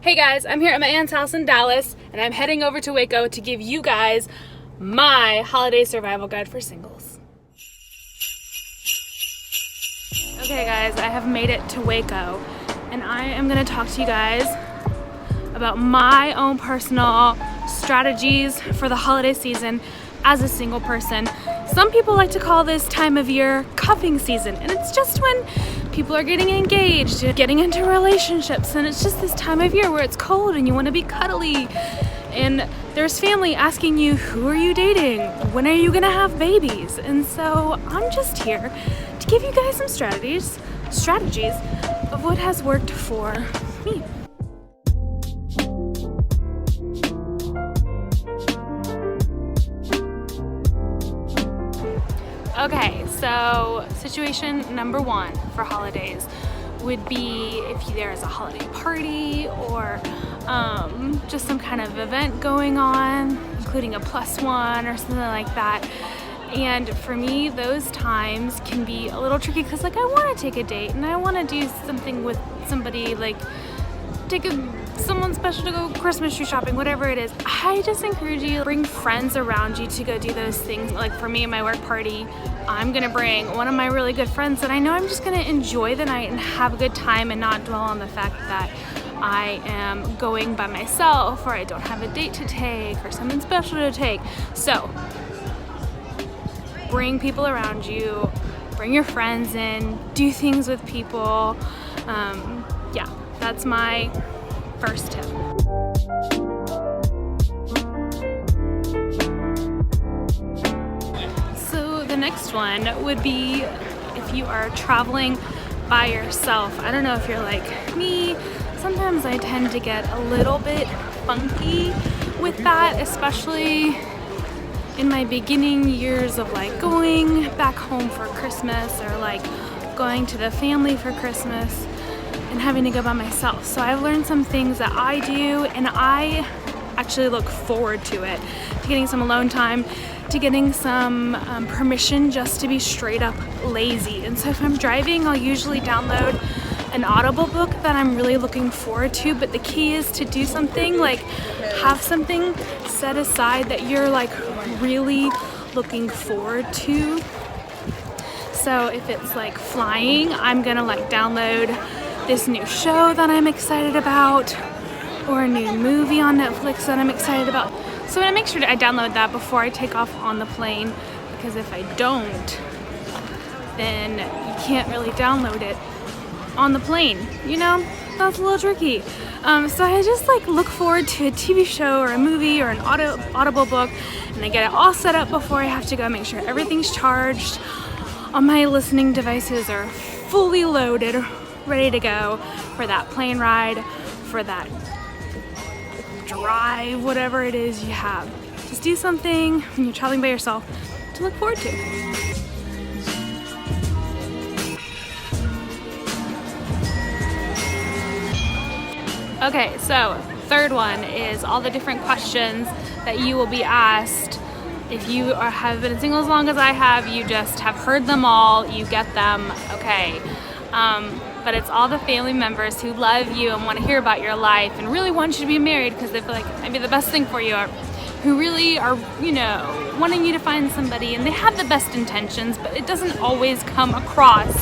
Hey guys, I'm here at my aunt's house in Dallas, and I'm heading over to Waco to give you guys my holiday survival guide for singles. Okay guys, I have made it to Waco, and I am going to talk to you guys about my own personal strategies for the holiday season as a single person. Some people like to call this time of year cuffing season, and it's just when people are getting engaged, getting into relationships, and it's just this time of year where it's cold and you want to be cuddly, and there's family asking you, who are you dating? When are you gonna have babies? And so I'm just here to give you guys some strategies of what has worked for me. Okay, so situation number one for holidays would be if there's a holiday party or just some kind of event going on, including a +1 or something like that. And for me, those times can be a little tricky because I want to take a date and I want to do something with somebody, like take someone special to go Christmas tree shopping, whatever it is. I just encourage you to bring friends around you to go do those things. Like for me, at my work party, I'm gonna bring one of my really good friends that I know I'm just gonna enjoy the night and have a good time and not dwell on the fact that I am going by myself or I don't have a date to take or something special to take. So bring people around you, bring your friends in, do things with people. Yeah, that's my first tip. So the next one would be if you are traveling by yourself. I don't know if you're like me, sometimes I tend to get a little bit funky with that, especially in my beginning years of like going back home for Christmas or like going to the family for Christmas and having to go by myself. So I've learned some things that I do, and I actually look forward to it, to getting some alone time, to getting some permission just to be straight up lazy. And so if I'm driving, I'll usually download an Audible book that I'm really looking forward to, but the key is to do something, like have something set aside that you're like really looking forward to. So if it's like flying, I'm gonna like download this new show that I'm excited about or a new movie on Netflix that I'm excited about. So I'm gonna make sure that I download that before I take off on the plane, because if I don't, then you can't really download it on the plane, you know? That's a little tricky. So I just like look forward to a TV show or a movie or an Audible book, and I get it all set up before I have to go, make sure everything's charged, all my listening devices are fully loaded, ready to go for that plane ride, for that drive, whatever it is you have. Just do something when you're traveling by yourself to look forward to. Okay, so third one is all the different questions that you will be asked. If you have been single as long as I have, you just have heard them all, you get them, okay. But it's all the family members who love you and want to hear about your life and really want you to be married because they feel like it might be the best thing for you, or who really are, you know, wanting you to find somebody, and they have the best intentions, but it doesn't always come across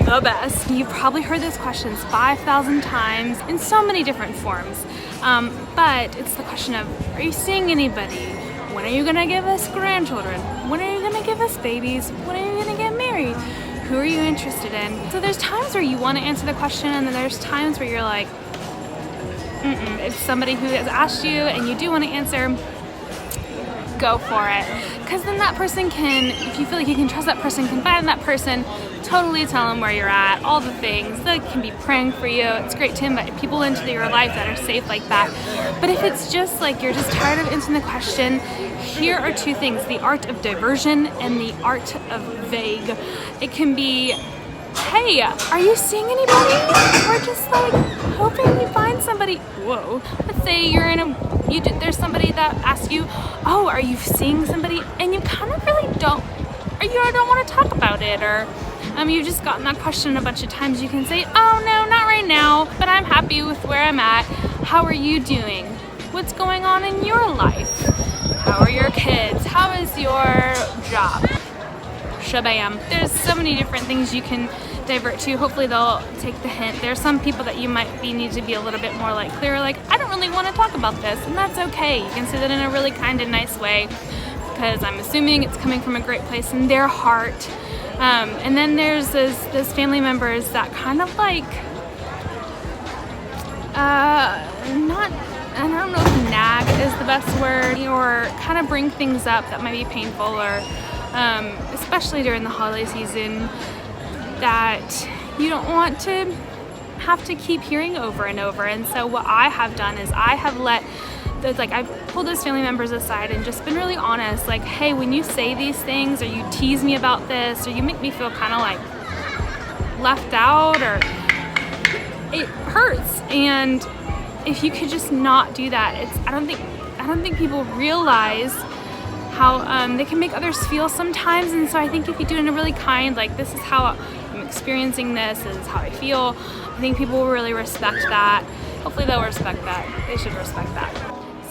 the best. You've probably heard those questions 5,000 times in so many different forms. But it's the question of, are you seeing anybody? When are you gonna give us grandchildren? When are you gonna give us babies? When are you gonna get married? Who are you interested in? So there's times where you want to answer the question, and then there's times where you're like, It's somebody who has asked you and you do want to answer, go for it. Because then that person can, if you feel like you can trust that person, confide in that person, totally tell them where you're at, all the things. They can be praying for you. It's great to invite people into your life that are safe like that. But if it's just like you're just tired of answering the question, here are two things: the art of diversion and the art of vague. It can be, hey, are you seeing anybody? Or just like hoping you find somebody. Whoa. Let's say you're in there's somebody that asks you, oh, are you seeing somebody? And you kind of really don't, or you don't want to talk about it, or you've just gotten that question a bunch of times. You can say, oh no, not right now, but I'm happy with where I'm at. How are you doing? What's going on in your life? How are your kids? How is your job? Shabam. There's so many different things you can divert to. Hopefully they'll take the hint. There's some people that you might need to be a little bit more like clear, like, I don't really want to talk about this, and that's okay. You can say that in a really kind and nice way, because I'm assuming it's coming from a great place in their heart. And then there's those family members that kind of like, not, I don't know if nag is the best word, or kind of bring things up that might be painful, or especially during the holiday season, that you don't want to have to keep hearing over and over. And so what I have done is I have let those, like, I've pulled those family members aside and just been really honest, like, hey, when you say these things, or you tease me about this, or you make me feel kind of like left out, or it hurts. And if you could just not do that, I don't think people realize how they can make others feel sometimes. And so I think if you do it in a really kind, like, this is how I'm experiencing this, this is how I feel, I think people will really respect that. Hopefully they'll respect that. They should respect that.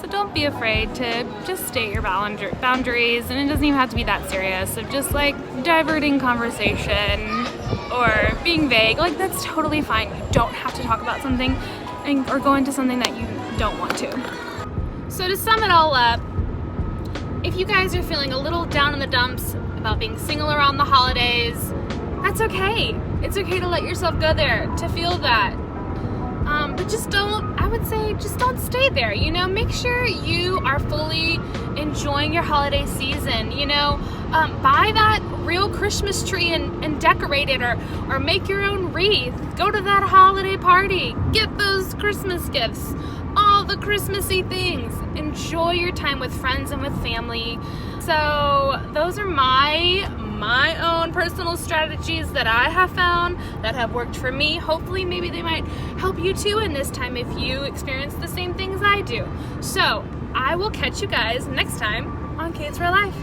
So don't be afraid to just state your boundaries, and it doesn't even have to be that serious, of just like diverting conversation or being vague. Like, that's totally fine. You don't have to talk about something or go into something that you don't want to. So to sum it all up, if you guys are feeling a little down in the dumps about being single around the holidays, that's okay. It's okay to let yourself go there, to feel that. But just don't, I would say, just don't stay there, you know? Make sure you are fully enjoying your holiday season, you know? Buy that real Christmas tree and decorate it, or make your own wreath. Go to that holiday party. Get those Christmas gifts. All the Christmassy things. Enjoy your time with friends and with family. So those are my own personal strategies that I have found that have worked for me. Hopefully maybe they might help you too in this time if you experience the same things I do. So I will catch you guys next time on Kate's Real Life.